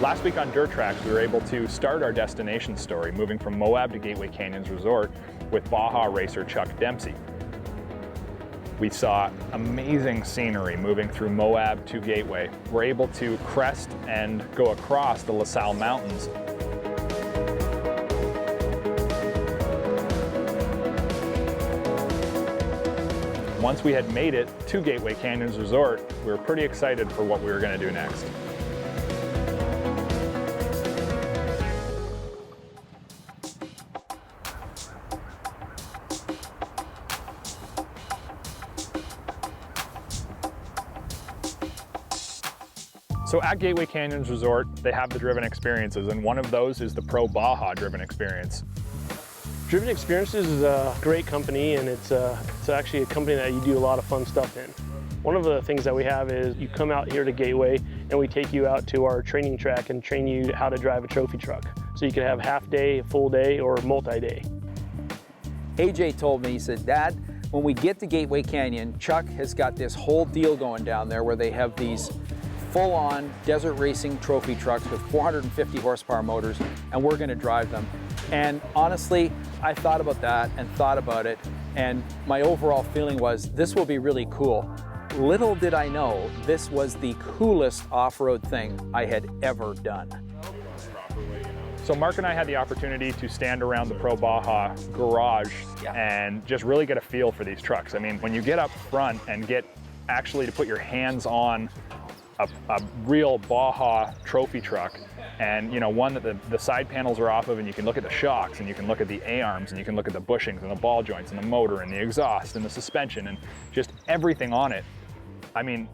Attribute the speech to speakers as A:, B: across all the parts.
A: Last week on DirtTrax, we were able to start our destination story, moving from Moab to Gateway Canyons Resort with Baja racer Chuck Dempsey. We saw amazing scenery moving through Moab to Gateway. We're able to crest and go across the La Salle Mountains. Once we had made it to Gateway Canyons Resort, we were pretty excited for what we were going to do next. So at Gateway Canyons Resort, they have the driven experiences, and one of those is the Pro Baja driven experience.
B: Driven Experiences is a great company, and it's actually a company that you do a lot of fun stuff in. One of the things that we have is you come out here to Gateway and we take you out to our training track and train you how to drive a trophy truck. So you can have half day, full day, or multi-day.
C: AJ told me, he said, "Dad, when we get to Gateway Canyon, Chuck has got this whole deal going down there where they have these full-on desert racing trophy trucks with 450 horsepower motors, and we're gonna drive them." And honestly, I thought about that and thought about it, and my overall feeling was, this will be really cool. Little did I know, this was the coolest off-road thing I had ever done.
A: So Mark and I had the opportunity to stand around the Pro Baja garage and just really get a feel for these trucks. I mean, when you get up front and get actually to put your hands on a real Baja trophy truck, and one that the side panels are off of, and you can look at the shocks, and you can look at the A-arms, and you can look at the bushings and the ball joints and the motor and the exhaust and the suspension and just everything on it. I mean,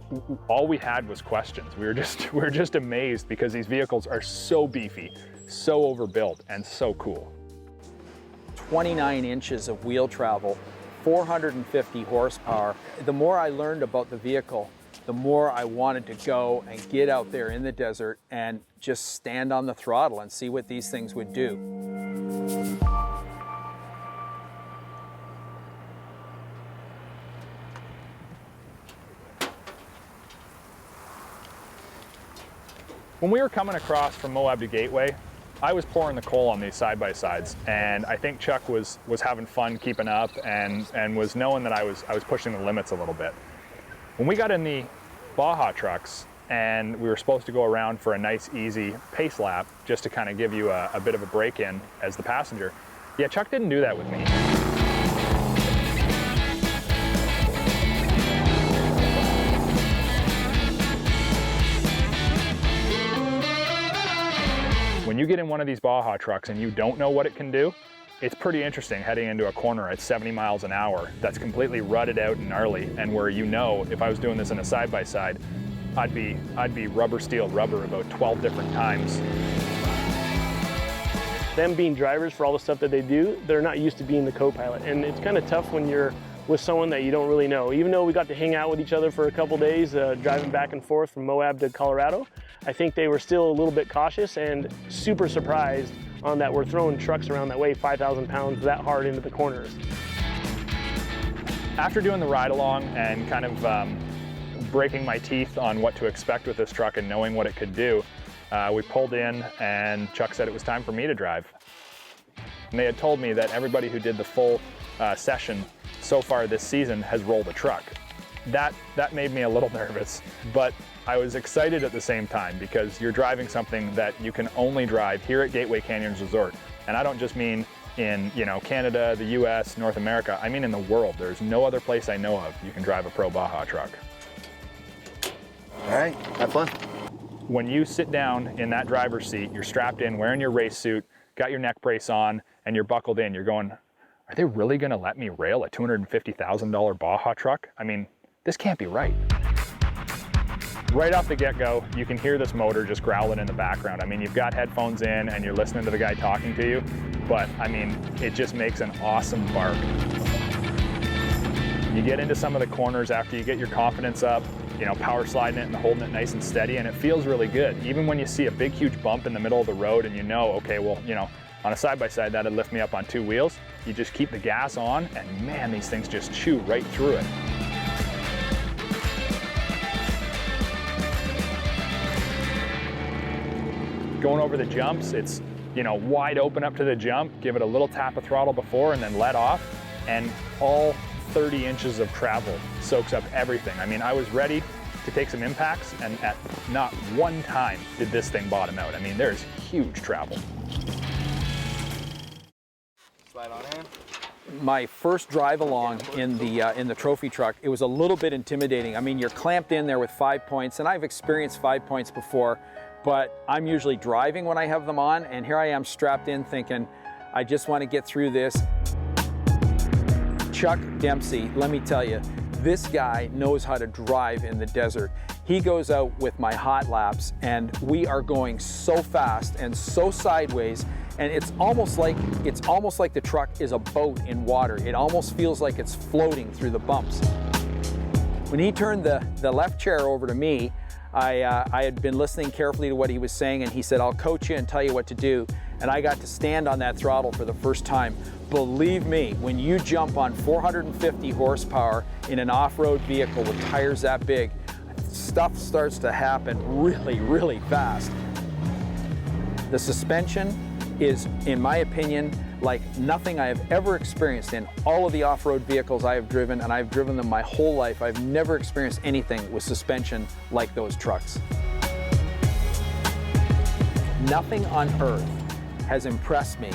A: all we had was questions. We were just amazed because these vehicles are so beefy, so overbuilt, and so cool.
C: 29 inches of wheel travel, 450 horsepower. The more I learned about the vehicle, the more I wanted to go and get out there in the desert and just stand on the throttle and see what these things would do.
A: When we were coming across from Moab to Gateway, I was pouring the coal on these side-by-sides, and I think Chuck was having fun keeping up and was knowing that I was pushing the limits a little bit. When we got in the Baja trucks and we were supposed to go around for a nice easy pace lap just to kind of give you a bit of a break in as the passenger, yeah, Chuck didn't do that with me. When you get in one of these Baja trucks and you don't know what it can do, it's pretty interesting heading into a corner at 70 miles an hour that's completely rutted out and gnarly, and where if I was doing this in a side-by-side, I'd be rubber, steel, rubber about 12 different times.
B: Them being drivers for all the stuff that they do, they're not used to being the co-pilot, and it's kind of tough when you're with someone that you don't really know. Even though we got to hang out with each other for a couple days, driving back and forth from Moab to Colorado, I think they were still a little bit cautious and super surprised on that we're throwing trucks around that weigh 5,000 pounds that hard into the corners.
A: After doing the ride along and kind of breaking my teeth on what to expect with this truck and knowing what it could do, we pulled in and Chuck said it was time for me to drive. And they had told me that everybody who did the full session so far this season has rolled a truck. That made me a little nervous, but I was excited at the same time because you're driving something that you can only drive here at Gateway Canyons Resort. And I don't just mean in Canada, the US, North America, I mean in the world. There's no other place I know of you can drive a Pro Baja truck.
D: All right, have fun.
A: When you sit down in that driver's seat, you're strapped in, wearing your race suit, got your neck brace on, and you're buckled in, you're going, are they really gonna let me rail a $250,000 Baja truck? I mean, this can't be right. Right off the get-go, you can hear this motor just growling in the background. I mean, you've got headphones in and you're listening to the guy talking to you, but I mean, it just makes an awesome bark. You get into some of the corners after you get your confidence up, power sliding it and holding it nice and steady, and it feels really good. Even when you see a big, huge bump in the middle of the road and okay, well, on a side-by-side, that'd lift me up on 2 wheels. You just keep the gas on, and man, these things just chew right through it. Going over the jumps, it's, you know, wide open up to the jump, give it a little tap of throttle before and then let off, and all 30 inches of travel soaks up everything. I mean, I was ready to take some impacts, and at not one time did this thing bottom out. I mean, there's huge travel.
D: Slide on in.
C: My first drive along in the trophy truck, it was a little bit intimidating. I mean, you're clamped in there with 5 points, and I've experienced 5 points before, but I'm usually driving when I have them on, and here I am strapped in thinking, I just want to get through this. Chuck Dempsey, let me tell you, this guy knows how to drive in the desert. He goes out with my hot laps, and we are going so fast and so sideways, and it's almost like the truck is a boat in water. It almost feels like it's floating through the bumps. When he turned the left chair over to me, I had been listening carefully to what he was saying, and he said, I'll coach you and tell you what to do. And I got to stand on that throttle for the first time. Believe me, when you jump on 450 horsepower in an off-road vehicle with tires that big, stuff starts to happen really, really fast. The suspension is, in my opinion, like nothing I have ever experienced in all of the off-road vehicles I have driven, and I've driven them my whole life. I've never experienced anything with suspension like those trucks. Nothing on earth has impressed me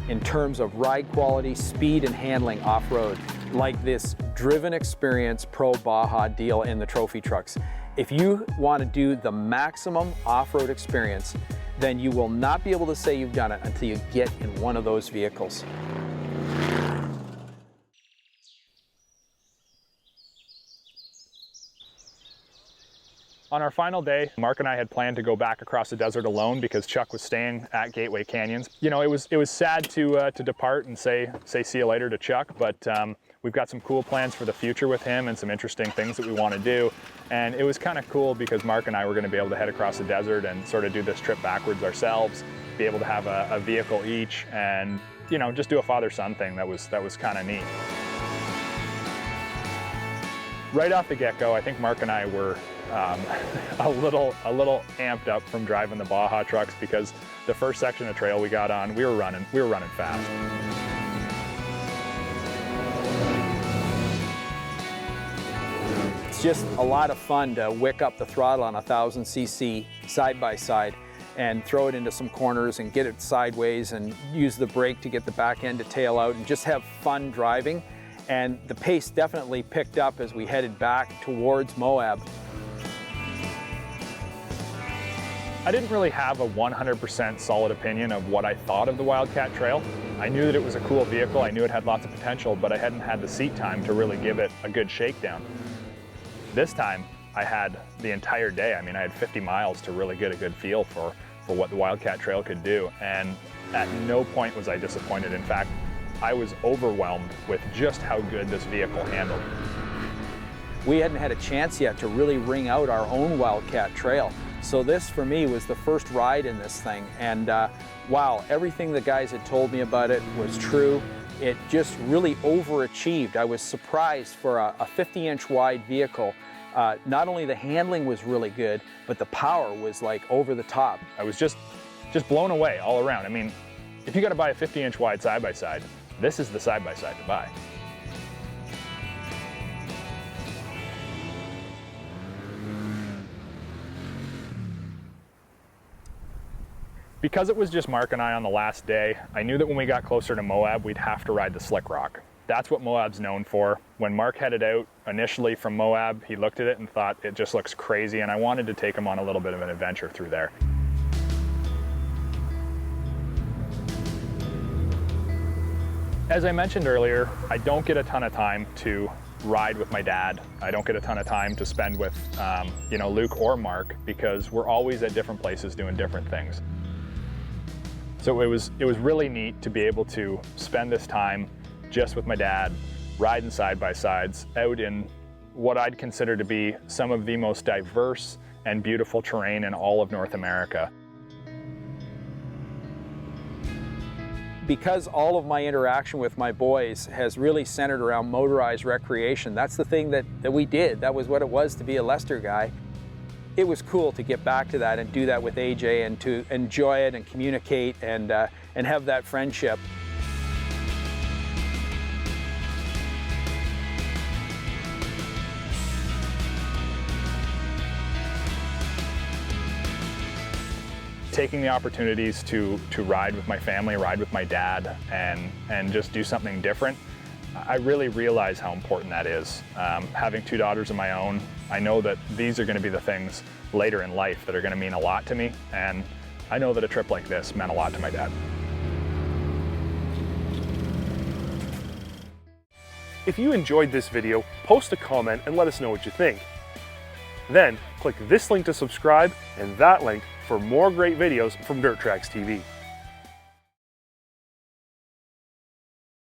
C: in terms of ride quality, speed, and handling off-road like this Driven Experience Pro Baja deal in the trophy trucks. If you want to do the maximum off-road experience, then you will not be able to say you've done it until you get in one of those vehicles.
A: On our final day, Mark and I had planned to go back across the desert alone because Chuck was staying at Gateway Canyons. You know, it was sad to depart and say see you later to Chuck, but we've got some cool plans for the future with him and some interesting things that we want to do. And it was kind of cool because Mark and I were going to be able to head across the desert and sort of do this trip backwards ourselves, be able to have a vehicle each, and, you know, just do a father-son thing that was kind of neat. Right off the get-go, I think Mark and I were a little amped up from driving the Baja trucks because the first section of trail we got on, we were running fast.
C: It's just a lot of fun to wick up the throttle on a 1000cc side by side and throw it into some corners and get it sideways and use the brake to get the back end to tail out and just have fun driving. And the pace definitely picked up as we headed back towards Moab.
A: I didn't really have a 100% solid opinion of what I thought of the Wildcat Trail. I knew that it was a cool vehicle, I knew it had lots of potential, but I hadn't had the seat time to really give it a good shakedown. This time, I had the entire day. I mean, I had 50 miles to really get a good feel for what the Wildcat Trail could do, and at no point was I disappointed. In fact, I was overwhelmed with just how good this vehicle handled.
C: We hadn't had a chance yet to really ring out our own Wildcat Trail. So this, for me, was the first ride in this thing. And wow, everything the guys had told me about it was true. It just really overachieved. I was surprised for a 50-inch wide vehicle. Not only the handling was really good, but the power was like over the top.
A: I was just blown away all around. I mean, if you got to buy a 50-inch wide side-by-side, this is the side-by-side to buy. Because it was just Mark and I on the last day, I knew that when we got closer to Moab, we'd have to ride the Slick Rock. That's what Moab's known for. When Mark headed out initially from Moab, he looked at it and thought it just looks crazy, and I wanted to take him on a little bit of an adventure through there. As I mentioned earlier, I don't get a ton of time to ride with my dad. I don't get a ton of time to spend with you know, Luke or Mark because we're always at different places doing different things. So it was really neat to be able to spend this time just with my dad, riding side-by-sides out in what I'd consider to be some of the most diverse and beautiful terrain in all of North America.
C: Because all of my interaction with my boys has really centered around motorized recreation, that's the thing that we did. That was what it was to be a Lester guy. it was cool to get back to that and do that with AJ and to enjoy it and communicate and have that friendship.
A: Taking the opportunities to ride with my family, ride with my dad, and just do something different, I really realize how important that is. Having 2 daughters of my own, I know that these are going to be the things later in life that are going to mean a lot to me, and I know that a trip like this meant a lot to my dad.
E: If you enjoyed this video, post a comment and let us know what you think. Then click this link to subscribe and that link for more great videos from DirtTrax TV.